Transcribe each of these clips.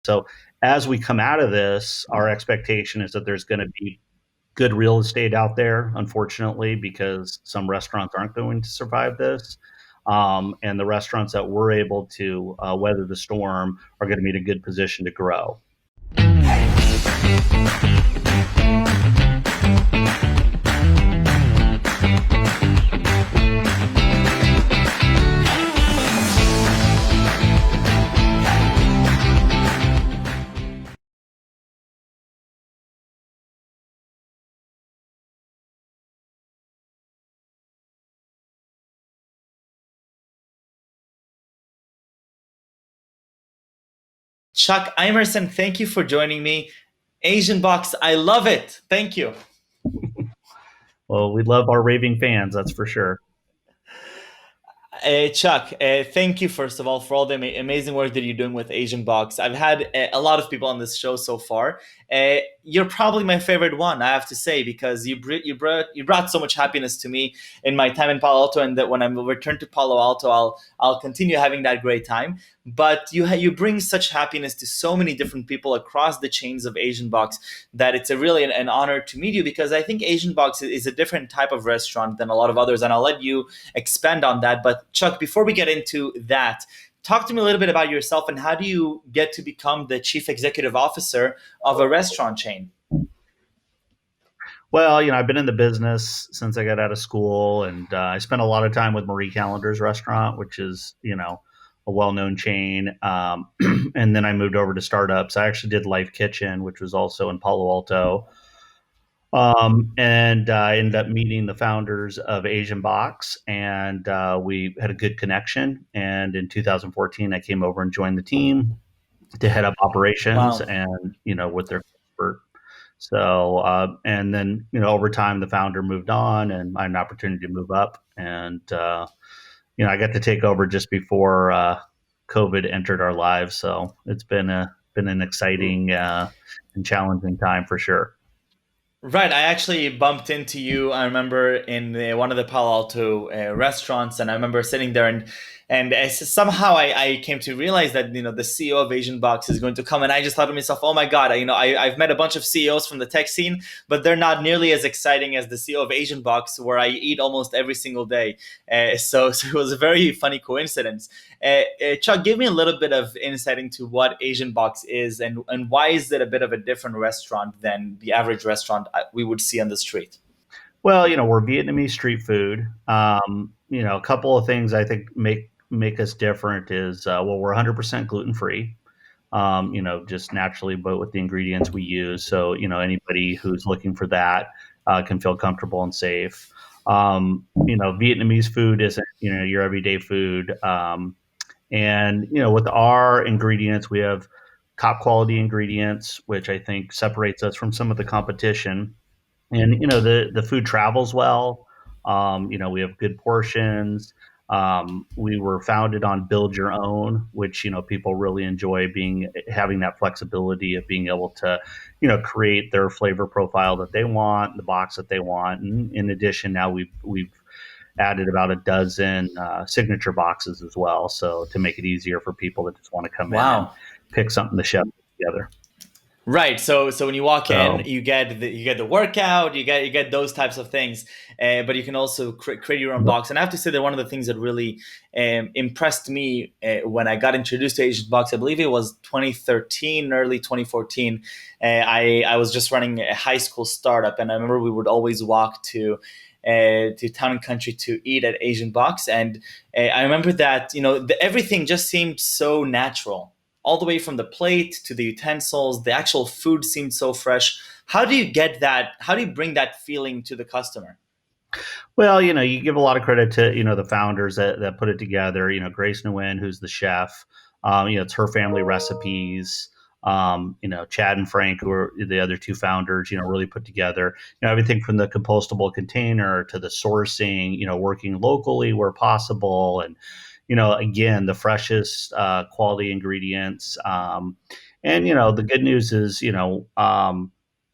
So as we come out of this, our expectation is that there's going to be good real estate out there, unfortunately, because some restaurants aren't going to survive this. And the restaurants that were able to weather the storm are going to be in a good position to grow. Chuck Imerson, thank you for joining me. Asian Box, I love it. Thank you. Well, we love our raving fans, that's for sure. Chuck, thank you first of all for all the amazing work that you're doing with Asian Box. I've had a lot of people on this show so far. You're probably my favorite one, I have to say, because you brought so much happiness to me in my time in Palo Alto, and that when I return to Palo Alto, I'll continue having that great time. But you bring such happiness to so many different people across the chains of Asian Box that it's a really an honor to meet you, because I think Asian Box is a different type of restaurant than a lot of others, and I'll let you expand on that. But Chuck, before we get into that, talk to me a little bit about yourself and how do you get to become the chief executive officer of a restaurant chain? Well, I've been in the business since I got out of school, and I spent a lot of time with Marie Callender's restaurant, which is, a well-known chain. And then I moved over to startups. I actually did LYFE Kitchen, which was also in Palo Alto. And I ended up meeting the founders of Asian Box, and we had a good connection. And in 2014, I came over and joined the team to head up operations, Wow. and with their expert. So, and then over time, the founder moved on, and I had an opportunity to move up, and I got to take over just before COVID entered our lives. So it's been an exciting and challenging time for sure. Right, I actually bumped into you. I remember in one of the Palo Alto restaurants, and I remember sitting there, and somehow I came to realize that the CEO of Asian Box is going to come, and I just thought to myself, oh my God, I've met a bunch of CEOs from the tech scene, but they're not nearly as exciting as the CEO of Asian Box, where I eat almost every single day. So it was a very funny coincidence. Chuck, give me a little bit of insight into what Asian Box is, and why is it a bit of a different restaurant than the average restaurant we would see on the street? Well, we're Vietnamese street food. A couple of things I think make us different is well, we're 100% gluten free. Just naturally, but with the ingredients we use. So, anybody who's looking for that can feel comfortable and safe. Vietnamese food isn't, your everyday food. And, with our ingredients, we have top quality ingredients, which I think separates us from some of the competition. And the food travels well. We have good portions. We were founded on build your own, which people really enjoy being having that flexibility of being able to create their flavor profile that they want, the box that they want. And in addition, now we've added about a dozen signature boxes as well, so to make it easier for people that just want to come in and Wow. pick something to shove together. Right. So when you walk in, So you get the workout, you get those types of things, but you can also create your own yep. box. And I have to say that one of the things that really impressed me when I got introduced to Asian Box, I believe it was 2013, early 2014. I was just running a high school startup, and I remember we would always walk to Town and Country to eat at Asian Box, and I remember that everything just seemed so natural, all the way from the plate to the utensils. The actual food seemed so fresh. How do you get that? How do you bring that feeling to the customer? Well, you give a lot of credit to the founders that put it together. Grace Nguyen, who's the chef. It's her family recipes. Chad and Frank, who are the other two founders, really put together everything from the compostable container to the sourcing. Working locally where possible, and again, the freshest quality ingredients. And the good news is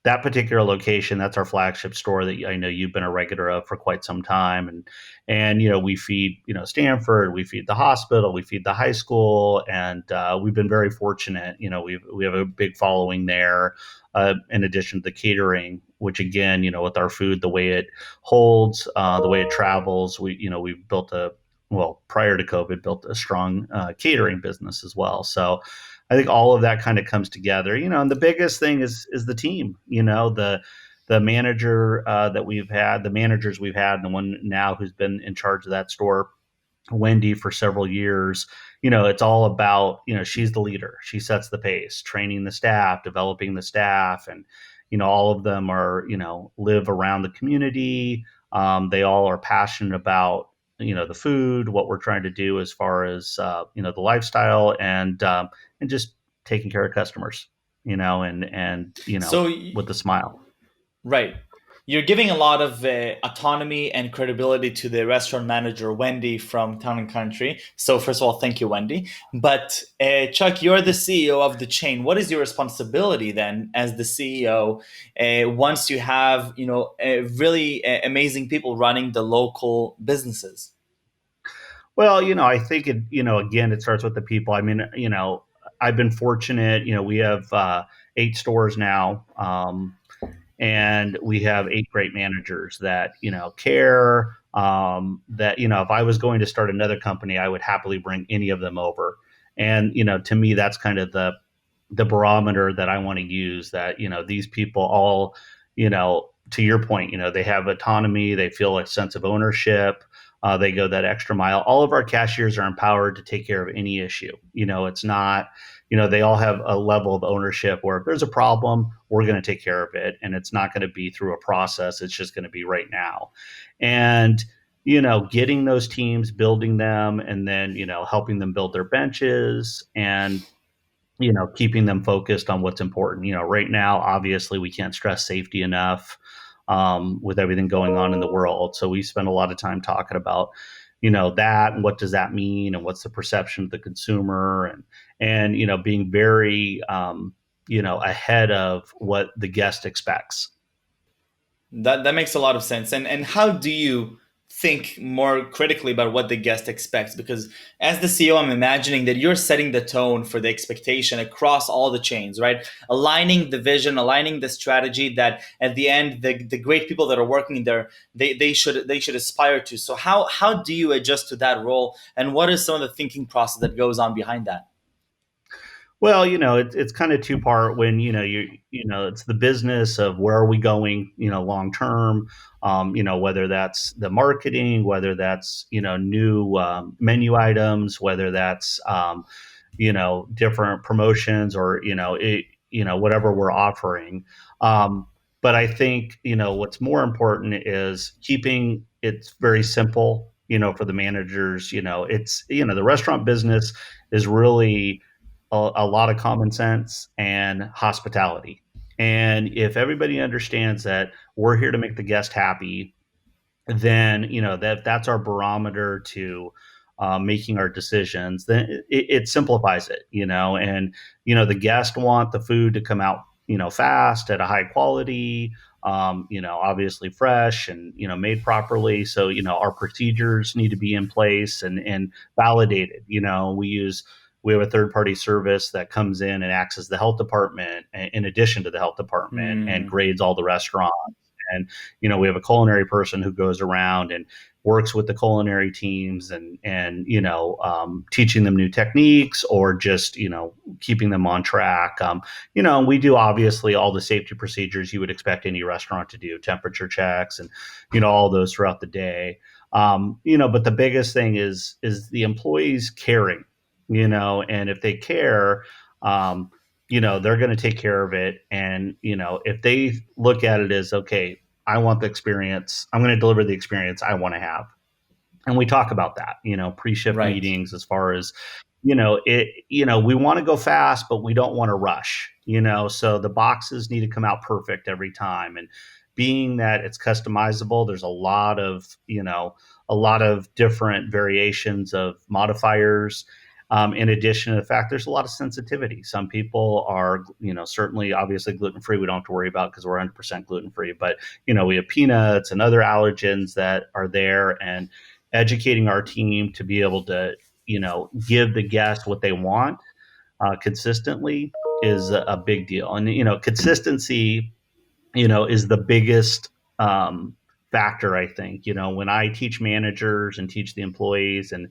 that particular location, that's our flagship store that I know you've been a regular of for quite some time. And we feed, Stanford, we feed the hospital, we feed the high school, and we've been very fortunate. We have a big following there. In addition to the catering, which again, with our food, the way it holds, the way it travels, we've built prior to COVID, built a strong catering business as well. So I think all of that kind of comes together, and the biggest thing is the team, the manager that we've had, the managers we've had, and the one now who's been in charge of that store, Wendy, for several years. It's all about, she's the leader. She sets the pace, training the staff, developing the staff, and all of them are, live around the community. They all are passionate about the food, what we're trying to do as far as the lifestyle, and just taking care of customers, and So with a smile. right. You're giving a lot of autonomy and credibility to the restaurant manager, Wendy from Town and Country. So, first of all, thank you, Wendy. But, Chuck, you're the CEO of the chain. What is your responsibility then as the CEO once you have, really amazing people running the local businesses? Well, I think again, it starts with the people. I mean, I've been fortunate. We have 8 stores now. And we have 8 great managers that care, that if I was going to start another company, I would happily bring any of them over. And to me, that's kind of the barometer that I want to use, that these people all, to your point, they have autonomy, they feel a sense of ownership, they go that extra mile. All of our cashiers are empowered to take care of any issue. It's not, they all have a level of ownership where if there's a problem, we're going to take care of it, and it's not going to be through a process, it's just going to be right now. And getting those teams, building them, and then helping them build their benches, and keeping them focused on what's important. Right now, obviously, we can't stress safety enough, with everything going on in the world. So we spend a lot of time talking about, that, and what does that mean, and what's the perception of the consumer, and being very, ahead of what the guest expects. That makes a lot of sense. And how do you think more critically about what the guest expects? Because as the CEO, I'm imagining that you're setting the tone for the expectation across all the chains, right? Aligning the vision, aligning the strategy that at the end the great people that are working there, they should aspire to. So how do you adjust to that role, and what is some of the thinking process that goes on behind that? Well, it's kind of two-part. When it's the business of where are we going, long term. Whether that's the marketing, whether that's new menu items, whether that's different promotions, or whatever we're offering. Um, but I think what's more important is keeping it very simple. For the managers, it's the restaurant business is really a lot of common sense and hospitality. And if everybody understands that we're here to make the guest happy, then that's our barometer to making our decisions. Then it simplifies it, and the guests want the food to come out fast, at a high quality, obviously fresh, and made properly. So our procedures need to be in place and validated. We have a third party service that comes in and acts as the health department, in addition to the health department, and Hmm. grades all the restaurants. And we have a culinary person who goes around and works with the culinary teams, and teaching them new techniques, or just keeping them on track. We do obviously all the safety procedures you would expect any restaurant to do, temperature checks, and all those throughout the day. But the biggest thing is the employees caring, and if they care, um, they're going to take care of it. And if they look at it as, okay, I want the experience, I'm going to deliver the experience I want to have. And we talk about that, pre-shift Right. meetings, as far as we want to go fast, but we don't want to rush. So the boxes need to come out perfect every time. And being that it's customizable, there's a lot of different variations of modifiers. In addition to the fact there's a lot of sensitivity. Some people are, certainly obviously gluten free. We don't have to worry about because we're 100% gluten free. But we have peanuts and other allergens that are there, and educating our team to be able to give the guests what they want consistently is a big deal. And consistency is the biggest factor, I think. When I teach managers and teach the employees, and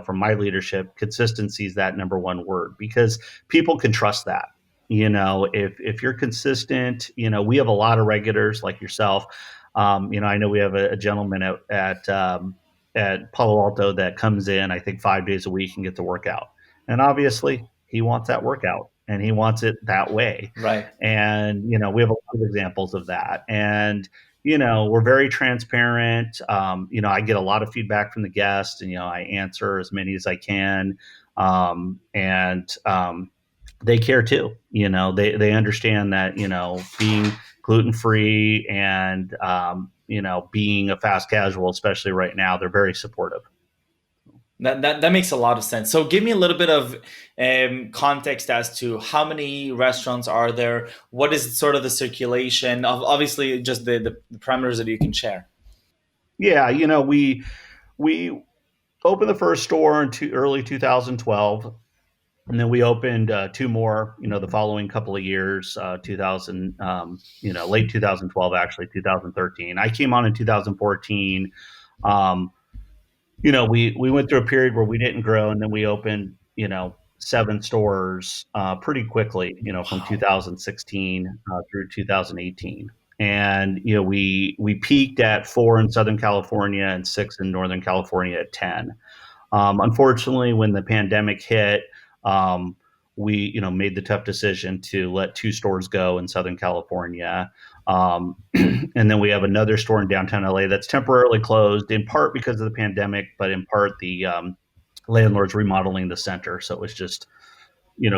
from my leadership, consistency is that number one word, because people can trust that. If you're consistent, we have a lot of regulars like yourself. I know we have a gentleman at Palo Alto that comes in, I think, 5 days a week and gets a workout, and obviously he wants that workout and he wants it that way. Right. And we have a lot of examples of that. And we're very transparent. I get a lot of feedback from the guests, and I answer as many as I can. And they care too. They understand that being gluten free and being a fast casual, especially right now, they're very supportive. That makes a lot of sense. So give me a little bit of context as to how many restaurants are there? What is sort of the circulation of, obviously, just the parameters that you can share? Yeah, we opened the first store in early 2012. And then we opened two more, the following couple of years, 2000, late 2012, actually 2013. I came on in 2014. Um, we went through a period where we didn't grow, and then we opened, seven stores pretty quickly, from Wow. 2016 through 2018. And we peaked at four in Southern California and six in Northern California at 10. Unfortunately, when the pandemic hit, um, we made the tough decision to let two stores go in Southern California, and then we have another store in downtown LA that's temporarily closed, in part because of the pandemic, but in part the landlord's remodeling the center, so it was just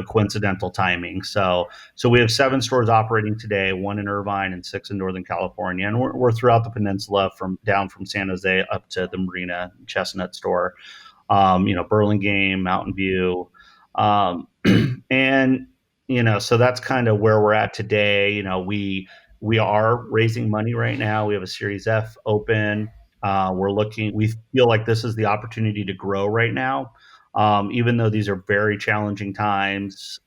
coincidental timing. So we have seven stores operating today, one in Irvine and six in Northern California, and we're throughout the peninsula, from San Jose up to the Marina Chestnut store, Burlingame, Mountain View. Um, and, so that's kind of where we're at today. We are raising money right now. We have a Series F open. We feel like this is the opportunity to grow right now. Even though these are very challenging times,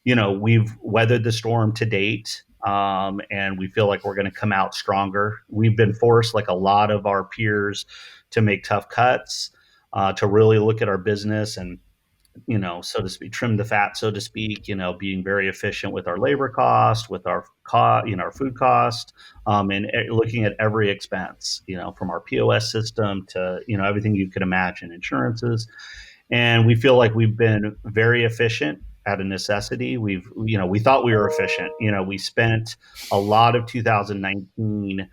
we've weathered the storm to date. And we feel like we're going to come out stronger. We've been forced, like a lot of our peers, to make tough cuts, to really look at our business and, so to speak, trim the fat, so to speak, being very efficient with our labor cost, with our food cost, and looking at every expense, from our POS system to, everything you could imagine, insurances. And we feel like we've been very efficient out of necessity. We thought we were efficient. We spent a lot of 2019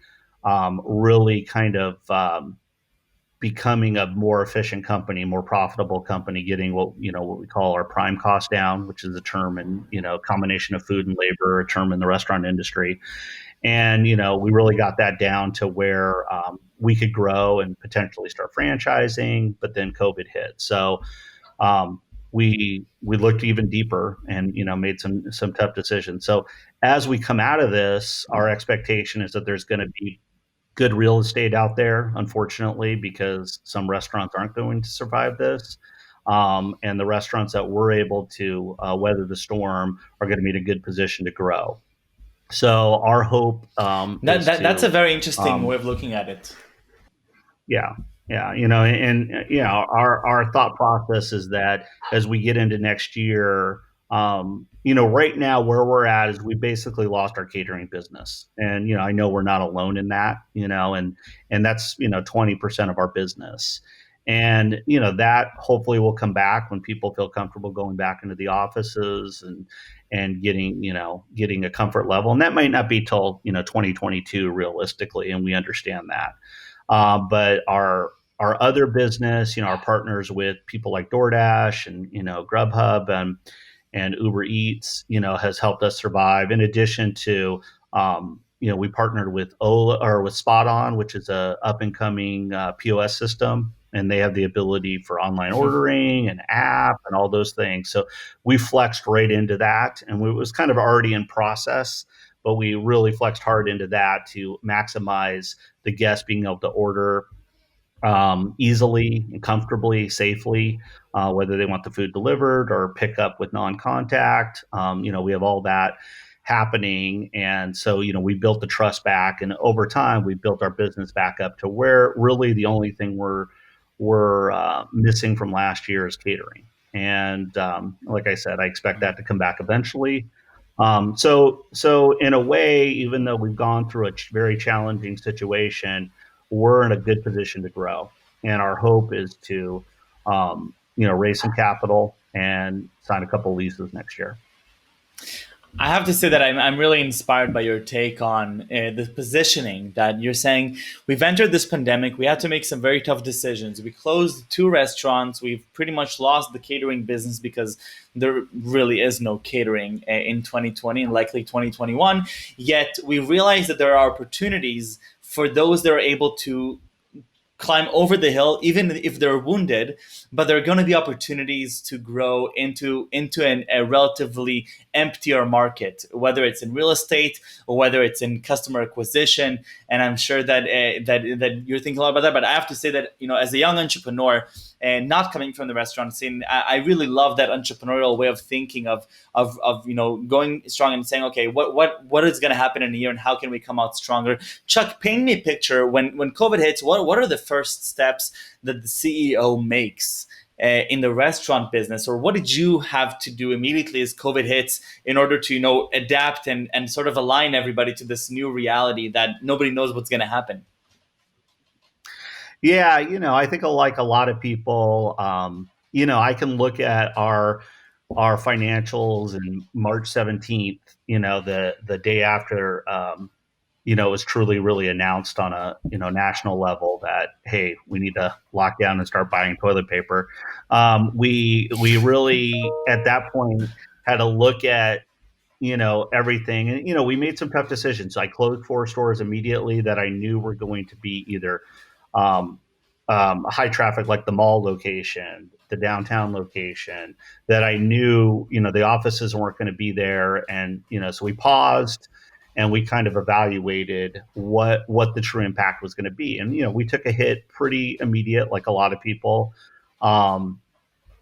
really kind of becoming a more efficient company, more profitable company, getting what we call our prime cost down, which is a term in combination of food and labor, a term in the restaurant industry. And we really got that down to where we could grow and potentially start franchising, but then COVID hit. So um, we looked even deeper and made some tough decisions. So as we come out of this, our expectation is that there's going to be good real estate out there, unfortunately, because some restaurants aren't going to survive this. And the restaurants that were able to weather the storm are going to be in a good position to grow. So our hope is That's a to, very interesting way um, of looking at it. yeah, yeah, and our thought process is that as we get into next year, right now where we're at is we basically lost our catering business, and I know we're not alone in that, and that's 20% of our business, and that hopefully will come back when people feel comfortable going back into the offices and getting a comfort level, and that might not be till 2022 realistically, and we understand that. But our other business, our partners with people like DoorDash and Grubhub and Uber Eats, has helped us survive. In addition to, we partnered with Ola or with Spot On, which is a up and coming POS system. and they have the ability for online ordering and app and all those things. So we flexed right into that, and it was kind of already in process, but we really flexed hard into that to maximize the guest being able to order easily and comfortably, safely, whether they want the food delivered or pick up with non-contact. We have all that happening, and so we built the trust back, and over time we built our business back up to where really the only thing we're missing from last year is catering. And like I said, I expect that to come back eventually. So in a way, even though we've gone through a very challenging situation, we're in a good position to grow. And our hope is to, raise some capital and sign a couple leases next year. I have to say that I'm really inspired by your take on the positioning that you're saying. We've entered this pandemic. We had to make some very tough decisions. We closed 2 restaurants. We've pretty much lost the catering business because there really is no catering in 2020 and likely 2021. Yet we realize that there are opportunities for those that are able to climb over the hill, even if they're wounded. But there are going to be opportunities to grow into a relatively emptier market, whether it's in real estate or whether it's in customer acquisition. And I'm sure that that you're thinking a lot about that. But I have to say that as a young entrepreneur and not coming from the restaurant scene, I really love that entrepreneurial way of thinking of going strong and saying, okay, what is going to happen in a year and how can we come out stronger? Chuck, paint me a picture when COVID hits. What are the first steps that the CEO makes in the restaurant business, or what did you have to do immediately as COVID hits in order to adapt and sort of align everybody to this new reality that nobody knows what's going to happen? Yeah, I think like a lot of people, I can look at our financials in March 17th, the day after it was truly really announced on a national level that, hey, we need to lock down and start buying toilet paper. We really at that point had to look at everything, and we made some tough decisions. I closed 4 stores immediately that I knew were going to be either um, high traffic, like the mall location, the downtown location, that I knew the offices weren't going to be there, and so we paused and we kind of evaluated what the true impact was going to be. And we took a hit pretty immediate, like a lot of people. Um,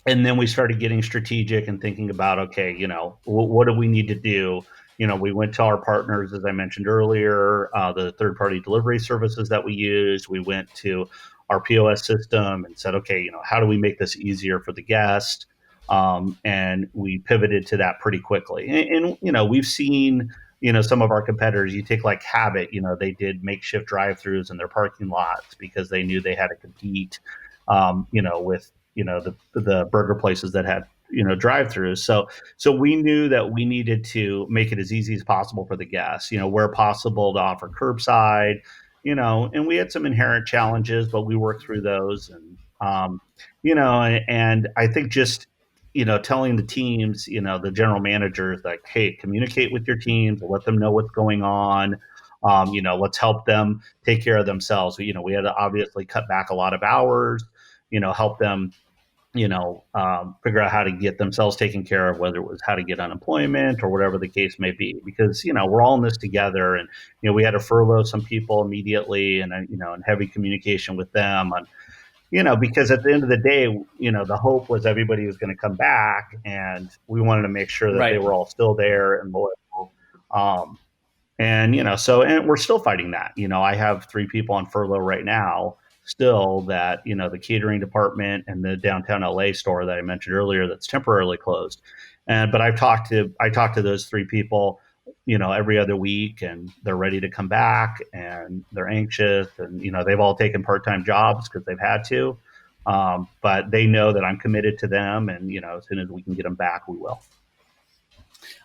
and then we started getting strategic and thinking about, okay, what do we need to do? We went to our partners, as I mentioned earlier, the third party delivery services that we used. We went to our POS system and said, okay, how do we make this easier for the guest? And we pivoted to that pretty quickly. And we've seen some of our competitors. You take like Habit, they did makeshift drive-throughs in their parking lots because they knew they had to compete with the burger places that had drive-throughs. So we knew that we needed to make it as easy as possible for the guests, where possible to offer curbside, and we had some inherent challenges, but we worked through those. And I think just telling the teams, the general managers, like, hey, communicate with your teams, let them know what's going on. Let's help them take care of themselves. We had to obviously cut back a lot of hours, help them figure out how to get themselves taken care of, whether it was how to get unemployment or whatever the case may be, because, we're all in this together. And, we had to furlough some people immediately, and, and heavy communication with them on, because at the end of the day, the hope was everybody was going to come back, and we wanted to make sure that they Right. were all still there and loyal. Um, and we're still fighting that. I have 3 people on furlough right now still, that, the catering department and the downtown LA store that I mentioned earlier that's temporarily closed. But I talked to those 3 people, every other week, and they're ready to come back, and they're anxious, and, they've all taken part-time jobs because they've had to. But they know that I'm committed to them, and, as soon as we can get them back, we will.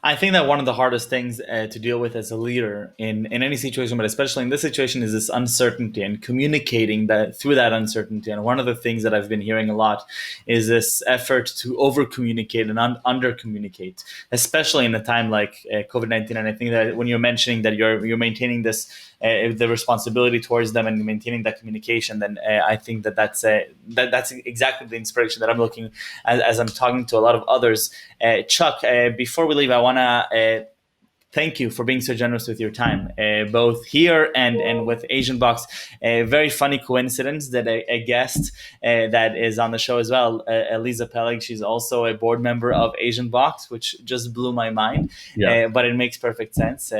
I think that one of the hardest things to deal with as a leader in any situation, but especially in this situation, is this uncertainty and communicating that through that uncertainty. And one of the things that I've been hearing a lot is this effort to over communicate and under communicate, especially in a time like COVID-19. And I think that when you're mentioning that you're maintaining this the responsibility towards them and maintaining that communication, then I think that's exactly the inspiration that I'm looking as I'm talking to a lot of others. Chuck, before we leave, I want to thank you for being so generous with your time, both here and with Asian Box. A very funny coincidence that a guest that is on the show as well, Eliza Peleg, she's also a board member of Asian Box, which just blew my mind, Yeah. but it makes perfect sense.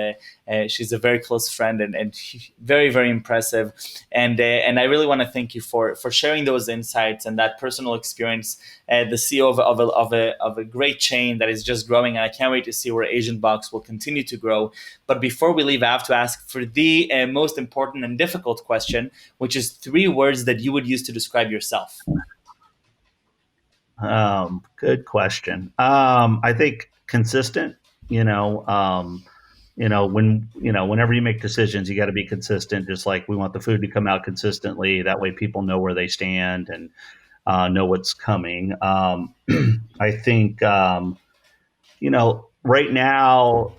She's a very close friend and very, very impressive. And I really want to thank you for sharing those insights and that personal experience. The CEO of a great chain that is just growing, and I can't wait to see where Asian Box will continue to grow. But before we leave, I have to ask for the most important and difficult question, which is 3 words that you would use to describe yourself. Good question. I think consistent. You know, whenever you make decisions, you got to be consistent. Just like we want the food to come out consistently, that way people know where they stand and know what's coming. I think right now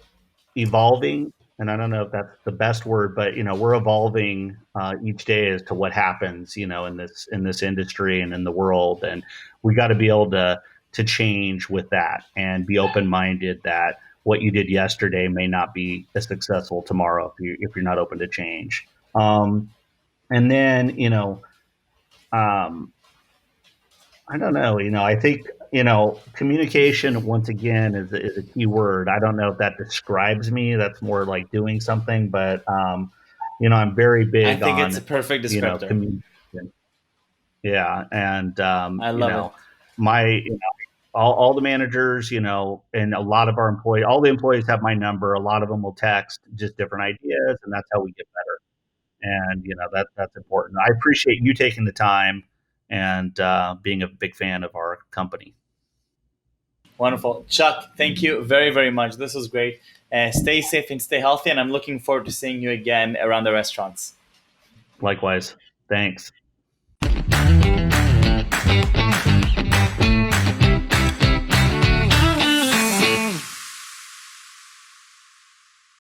evolving, and I don't know if that's the best word, but we're evolving each day as to what happens, in this industry and in the world, and we got to be able to change with that and be open minded that what you did yesterday may not be as successful tomorrow if you're not open to change. And then um, I don't know. I think communication once again is a key word. I don't know if that describes me. That's more like doing something, but I'm very I big think it's a on perfect descriptor. communication. Yeah, and I love it. my all the managers, and a lot of our employees, all the employees have my number. A lot of them will text just different ideas, and that's how we get better. And that's important. I appreciate you taking the time and being a big fan of our company. Wonderful. Chuck, thank you very, very much. This was great. Stay safe and stay healthy. And I'm looking forward to seeing you again around the restaurants. Likewise, thanks.